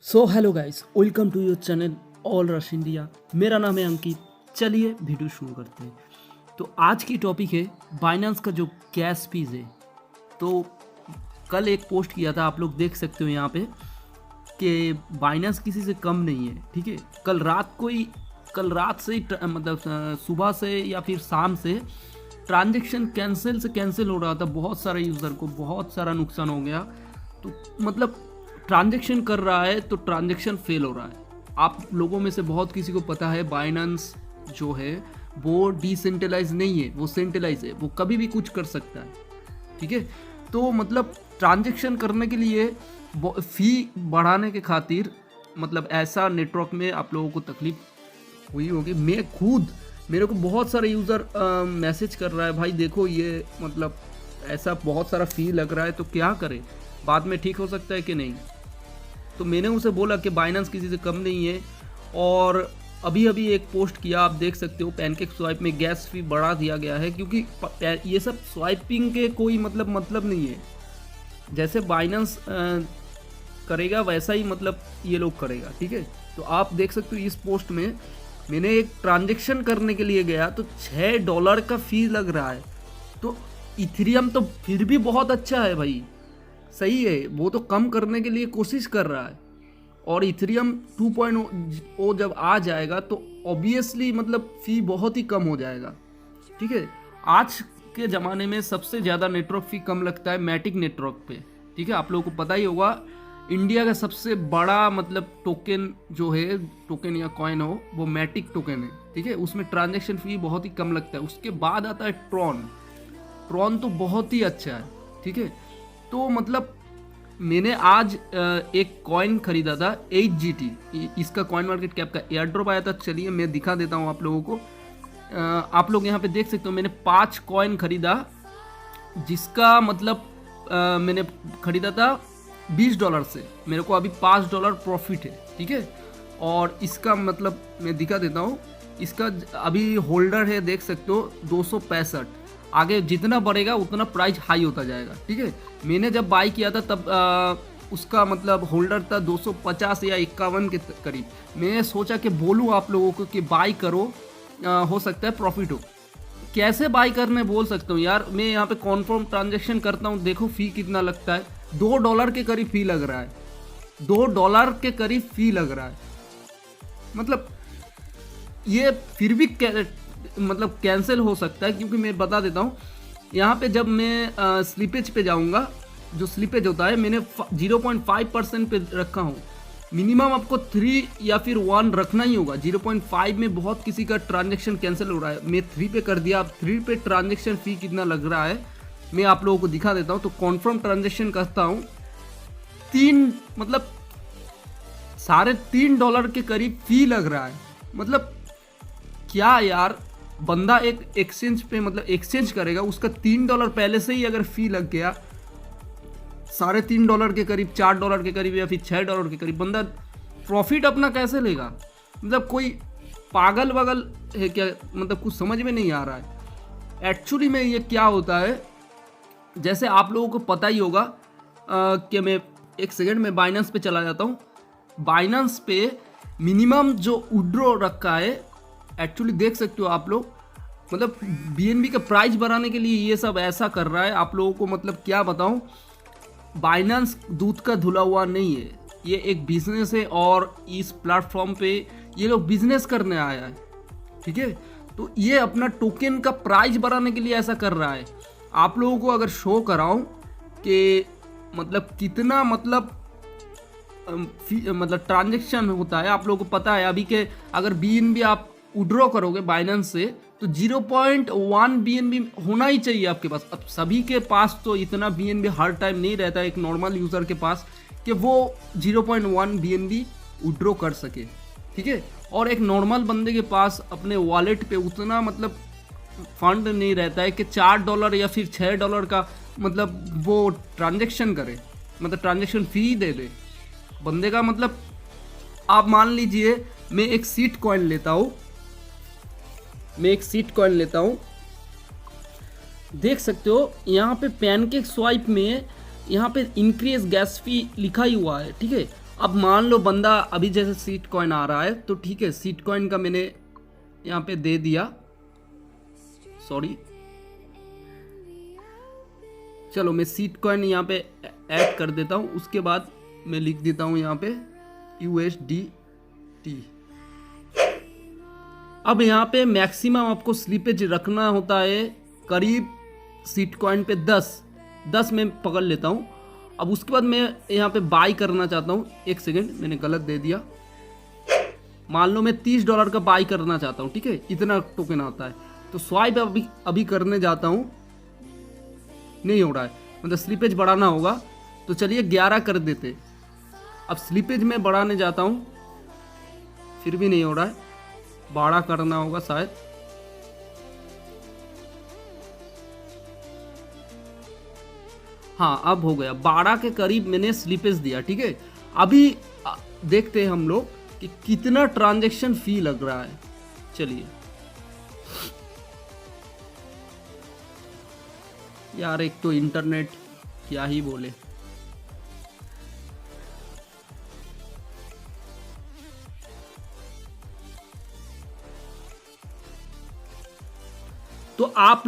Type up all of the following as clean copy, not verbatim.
So hello guys, welcome to your channel all rush India. मेरा नाम है अंकित। चलिए वीडियो शुरू करते हैं। तो आज की टॉपिक है बाइनेंस का जो गैस फीस है। तो कल एक पोस्ट किया था, आप लोग देख सकते हो यहाँ पे कि बाइनेंस किसी से कम नहीं है। ठीक है, कल रात से ही मतलब सुबह से या फिर शाम से ट्रांजेक्शन कैंसिल हो रहा था। बहुत सारे यूज़र को बहुत सारा नुकसान हो गया। तो मतलब ट्रांजैक्शन कर रहा है तो ट्रांजैक्शन फेल हो रहा है। आप लोगों में से बहुत किसी को पता है बाइनेंस जो है वो डिसेंट्रलाइज नहीं है, वो सेंट्रलाइज है। वो कभी भी कुछ कर सकता है। ठीक है, तो मतलब ट्रांजैक्शन करने के लिए फ़ी बढ़ाने के खातिर मतलब ऐसा नेटवर्क में आप लोगों को तकलीफ हुई होगी। मेरे को बहुत सारे यूज़र मैसेज कर रहा है, भाई देखो ये मतलब ऐसा बहुत सारा फ़ी लग रहा है तो क्या करें, बाद में ठीक हो सकता है कि नहीं। तो मैंने उसे बोला कि बाइनेंस किसी से कम नहीं है। और अभी एक पोस्ट किया, आप देख सकते हो पैनकेक स्वाइप में गैस फी बढ़ा दिया गया है, क्योंकि ये सब स्वाइपिंग के कोई मतलब नहीं है। जैसे बाइनेंस करेगा वैसा ही मतलब ये लोग करेगा। ठीक है, तो आप देख सकते हो इस पोस्ट में मैंने एक ट्रांजेक्शन करने के लिए गया तो $6 का फी लग रहा है। तो इथेरियम तो फिर भी बहुत अच्छा है भाई, सही है, वो तो कम करने के लिए कोशिश कर रहा है। और इथेरियम 2.0 जब आ जाएगा तो ऑब्वियसली मतलब फ़ी बहुत ही कम हो जाएगा। ठीक है, आज के ज़माने में सबसे ज़्यादा नेटवर्क फ़ी कम लगता है मैटिक नेटवर्क पे। ठीक है, आप लोगों को पता ही होगा इंडिया का सबसे बड़ा मतलब टोकन जो है, टोकन या कॉइन हो, वो मैटिक टोकन है। ठीक है, उसमें ट्रांजेक्शन फ़ी बहुत ही कम लगता है। उसके बाद आता है ट्रॉन तो बहुत ही अच्छा है। ठीक है, तो मतलब मैंने आज एक कॉइन खरीदा था 8GT। इसका कॉइन मार्केट कैप का एयर ड्रॉप आया था। चलिए मैं दिखा देता हूँ आप लोगों को। आप लोग यहाँ पे देख सकते हो मैंने 5 कॉइन खरीदा, जिसका मतलब मैंने खरीदा था $20 से। मेरे को अभी $5 प्रॉफिट है। ठीक है, और इसका मतलब मैं दिखा देता हूँ, इसका अभी होल्डर है, देख सकते हो 265। आगे जितना बढ़ेगा उतना प्राइस हाई होता जाएगा। ठीक है, मैंने जब बाई किया था तब उसका मतलब होल्डर था 250 या 51 के करीब। मैंने सोचा कि बोलूँ आप लोगों को कि बाई करो, हो सकता है प्रॉफिट हो। कैसे बाई करने बोल सकता हूँ यार, मैं यहाँ पे कॉन्फर्म ट्रांजेक्शन करता हूँ, देखो फ़ी कितना लगता है, $2 के करीब फ़ी लग रहा है। $2 के करीब फ़ी लग रहा है। मतलब ये फिर भी मतलब कैंसिल हो सकता है, क्योंकि मैं बता देता हूँ यहाँ पे जब मैं स्लीपेज पे जाऊँगा, जो स्लीपेज होता है मैंने 0.5% पे रखा हूँ। मिनिमम आपको 3 या फिर 1 रखना ही होगा। 0.5 में बहुत किसी का ट्रांजेक्शन कैंसिल हो रहा है, मैं 3 पे कर दिया। अब 3 पे ट्रांजेक्शन फ़ी कितना लग रहा है मैं आप लोगों को दिखा देता हूँ। तो कॉन्फर्म ट्रांजेक्शन करता हूँ, 3 मतलब $3.5 के करीब फ़ी लग रहा है। मतलब क्या यार, बंदा एक एक्सचेंज पे मतलब एक्सचेंज करेगा, उसका $3 पहले से ही अगर फ़ी लग गया, $3.5 के करीब, $4 के करीब या फिर $6 के करीब, बंदा प्रॉफिट अपना कैसे लेगा। मतलब कोई पागल वगल है क्या, मतलब कुछ समझ में नहीं आ रहा है। एक्चुअली में ये क्या होता है, जैसे आप लोगों को पता ही होगा कि मैं एक सेकेंड में बाइनेंस पे चला जाता हूँ। बाइनेंस पे मिनिमम जो विड्रॉ रखा है, एक्चुअली देख सकते हो आप लोग, मतलब BNB का प्राइस बढ़ाने के लिए ये सब ऐसा कर रहा है। आप लोगों को मतलब क्या बताऊं, बाइनेंस दूध का धुला हुआ नहीं है, ये एक बिजनेस है और इस प्लेटफॉर्म पे ये लोग बिजनेस करने आया है। ठीक है, तो ये अपना टोकन का प्राइस बढ़ाने के लिए ऐसा कर रहा है। आप लोगों को अगर शो कराऊं कि मतलब कितना मतलब ट्रांजेक्शन होता है, आप लोगों को पता है अभी के अगर BNB आप विड्रॉ करोगे बाइनेंस से तो 0.1 BNB होना ही चाहिए आपके पास। अब सभी के पास तो इतना BNB हर टाइम नहीं रहता है, एक नॉर्मल यूज़र के पास, कि वो 0.1 BNB विड्रॉ कर सके। ठीक है, और एक नॉर्मल बंदे के पास अपने वॉलेट पे उतना मतलब फंड नहीं रहता है कि $4 या फिर $6 का मतलब वो ट्रांजेक्शन करे, मतलब ट्रांजेक्शन फ़ी दे दे बंदे का। मतलब आप मान लीजिए मैं एक सीट कॉइन लेता हूँ, देख सकते हो यहाँ पे पैनकेक स्वाइप में यहाँ पे इंक्रीज गैस फी लिखा ही हुआ है। ठीक है, अब मान लो बंदा अभी जैसे सीट कॉइन आ रहा है तो ठीक है, सीट कॉइन का मैंने यहाँ पे दे दिया, सॉरी चलो मैं सीट कॉइन यहाँ पे ऐड कर देता हूँ। उसके बाद मैं लिख देता हूँ यहाँ पे USDT। अब यहाँ पे मैक्सिमम आपको स्लीपेज रखना होता है करीब सीट कॉइन पे 10 में पकड़ लेता हूँ। अब उसके बाद मैं यहाँ पे बाई करना चाहता हूँ, एक सेकेंड मैंने गलत दे दिया, मान लो मैं $30 का बाई करना चाहता हूँ, ठीक है, इतना टोकन आता है। तो स्वाइप अभी करने जाता हूँ, नहीं हो रहा है, मतलब स्लीपेज बढ़ाना होगा। तो चलिए 11 कर देते। अब स्लीपेज में बढ़ाने जाता हूँ, फिर भी नहीं हो रहा है, 12 करना होगा शायद। हाँ अब हो गया, 12 के करीब मैंने स्लीपेज दिया, ठीक है। अभी देखते हैं हम लोग कि कितना ट्रांजैक्शन फी लग रहा है। चलिए यार, एक तो इंटरनेट क्या ही बोले। तो आप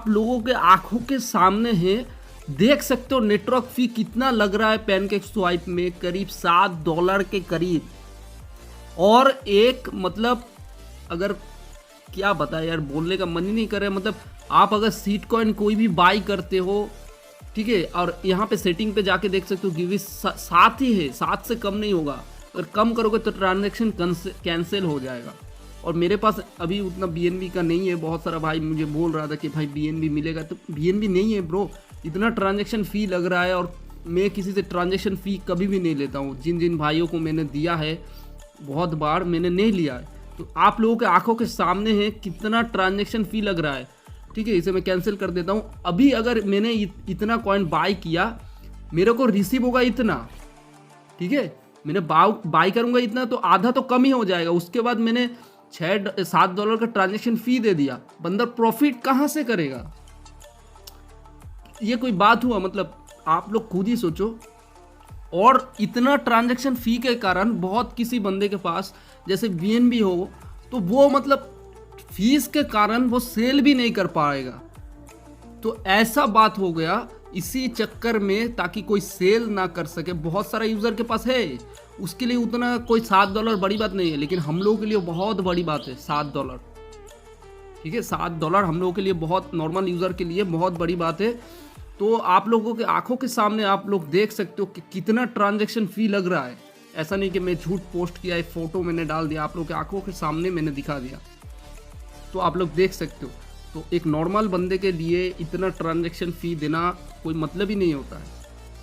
लोगों के आंखों के सामने है, देख सकते हो नेटवर्क फी कितना लग रहा है पैनकेक स्वाइप में, करीब $7 के करीब। और एक मतलब अगर क्या बताए यार, बोलने का मन ही नहीं कर रहा है। मतलब आप अगर सीट कॉइन कोई भी बाई करते हो, ठीक है, और यहाँ पे सेटिंग पे जाके देख सकते हो गिवी 7 ही है, 7 से कम नहीं होगा। अगर कम करोगे तो ट्रांजेक्शन कैंसिल हो जाएगा। और मेरे पास अभी उतना BNB का नहीं है। बहुत सारा भाई मुझे बोल रहा था कि भाई BNB मिलेगा, तो BNB नहीं है ब्रो, इतना ट्रांजैक्शन फ़ी लग रहा है। और मैं किसी से ट्रांजैक्शन फ़ी कभी भी नहीं लेता हूँ। जिन भाइयों को मैंने दिया है बहुत बार मैंने नहीं लिया है। तो आप लोगों के आंखों के सामने है कितना ट्रांजैक्शन फ़ी लग रहा है, ठीक है। इसे मैं कैंसिल कर देता हूँ। अभी अगर मैंने इतना कॉइन बाई किया, मेरे को रिसीव होगा इतना, ठीक है। मैंने बाई करूँगा इतना तो आधा तो कम ही हो जाएगा। उसके बाद मैंने $7 का ट्रांजैक्शन फी दे दिया, बंदा प्रॉफिट कहाँ से करेगा? ये कोई बात हुआ? मतलब आप लोग खुद ही सोचो। और इतना ट्रांजैक्शन फी के कारण बहुत किसी बंदे के पास जैसे BNB हो, तो वो मतलब फीस के कारण वो सेल भी नहीं कर पाएगा। तो ऐसा बात हो गया इसी चक्कर में, ताकि कोई सेल ना कर सके। बहुत सारा यूज़र के पास है, उसके लिए उतना कोई $7 बड़ी बात नहीं है, लेकिन हम लोगों के लिए बहुत बड़ी बात है $7, ठीक है। $7 हम लोगों के लिए, बहुत नॉर्मल यूज़र के लिए बहुत बड़ी बात है। तो आप लोगों के आंखों के सामने आप लोग देख सकते हो कि कितना ट्रांजैक्शन फ़ी लग रहा है। ऐसा नहीं कि मैं झूठ पोस्ट किया, एक फ़ोटो मैंने डाल दिया, आप लोगों के आंखों के सामने मैंने दिखा दिया, तो आप लोग देख सकते हो। तो एक नॉर्मल बंदे के लिए इतना ट्रांजैक्शन फ़ी देना कोई मतलब ही नहीं होता है।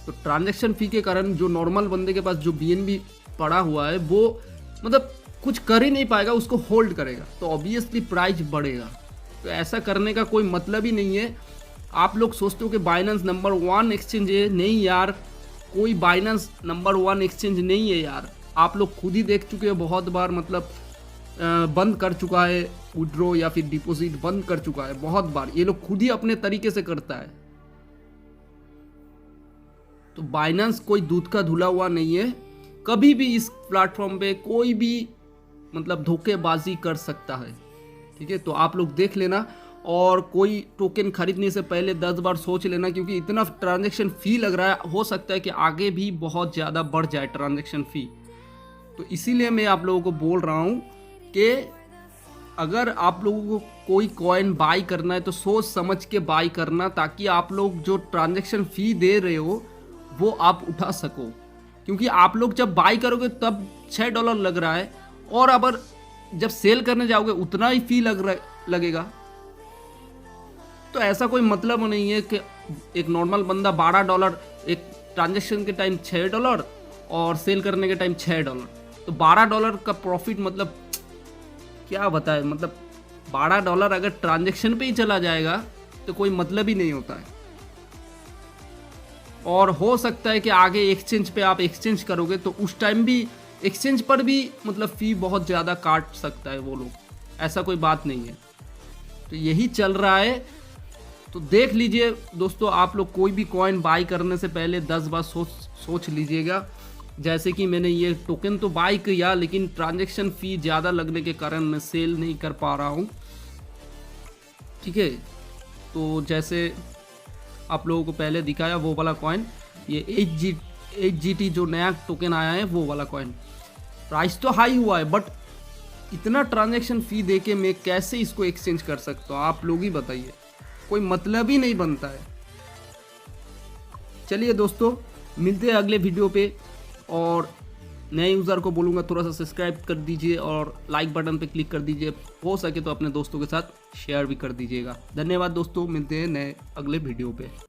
तो ट्रांजैक्शन फ़ी के कारण जो नॉर्मल बंदे के पास जो BNB पड़ा हुआ है, वो मतलब कुछ कर ही नहीं पाएगा, उसको होल्ड करेगा, तो ऑब्वियसली प्राइस बढ़ेगा। तो ऐसा करने का कोई मतलब ही नहीं है। आप लोग सोचते हो कि बाइनेंस नंबर 1 एक्सचेंज है, नहीं यार, कोई बाइनेंस नंबर 1 एक्सचेंज नहीं है यार। आप लोग खुद ही देख चुके हो बहुत बार, मतलब बंद कर चुका है विड्रॉ या फिर डिपॉजिट बंद कर चुका है बहुत बार। ये लोग खुद ही अपने तरीके से करता है। तो बाइनेंस कोई दूध का धुला हुआ नहीं है। कभी भी इस प्लेटफॉर्म पे कोई भी मतलब धोखेबाजी कर सकता है, ठीक है। तो आप लोग देख लेना, और कोई टोकन खरीदने से पहले 10 बार सोच लेना, क्योंकि इतना ट्रांजैक्शन फ़ी लग रहा है, हो सकता है कि आगे भी बहुत ज़्यादा बढ़ जाए ट्रांजैक्शन फ़ी। तो इसीलिए मैं आप लोगों को बोल रहा हूँ कि अगर आप लोगों को कोई कॉइन बाई करना है तो सोच समझ के बाई करना, ताकि आप लोग जो ट्रांजैक्शन फ़ी दे रहे हो वो आप उठा सको। क्योंकि आप लोग जब बाई करोगे तब $6 लग रहा है, और अगर जब सेल करने जाओगे उतना ही फ़ी लगेगा। तो ऐसा कोई मतलब नहीं है कि एक नॉर्मल बंदा $12 एक ट्रांजैक्शन के टाइम $6 और सेल करने के टाइम $6, तो $12 का प्रॉफिट, मतलब क्या बताए। मतलब $12 अगर ट्रांजैक्शन पे ही चला जाएगा तो कोई मतलब ही नहीं होता है। और हो सकता है कि आगे एक्सचेंज पे आप एक्सचेंज करोगे तो उस टाइम भी एक्सचेंज पर भी मतलब फ़ी बहुत ज़्यादा काट सकता है वो लोग, ऐसा कोई बात नहीं है। तो यही चल रहा है। तो देख लीजिए दोस्तों, आप लोग कोई भी कॉइन बाई करने से पहले 10 बार सोच लीजिएगा। जैसे कि मैंने ये टोकन तो बाय किया, लेकिन ट्रांजैक्शन फ़ी ज़्यादा लगने के कारण मैं सेल नहीं कर पा रहा हूँ। ठीक है, तो जैसे आप लोगों को पहले दिखाया वो वाला कॉइन, ये HGT जो नया टोकन आया है वो वाला कॉइन, प्राइस तो हाई हुआ है बट इतना ट्रांजैक्शन फ़ी दे के मैं कैसे इसको एक्सचेंज कर सकता हूँ, आप लोग ही बताइए, कोई मतलब ही नहीं बनता है। चलिए दोस्तों, मिलते हैं अगले वीडियो पे, और नए यूज़र को बोलूँगा थोड़ा सा सब्सक्राइब कर दीजिए और लाइक बटन पे क्लिक कर दीजिए, हो सके तो अपने दोस्तों के साथ शेयर भी कर दीजिएगा। धन्यवाद दोस्तों, मिलते हैं नए अगले वीडियो पे।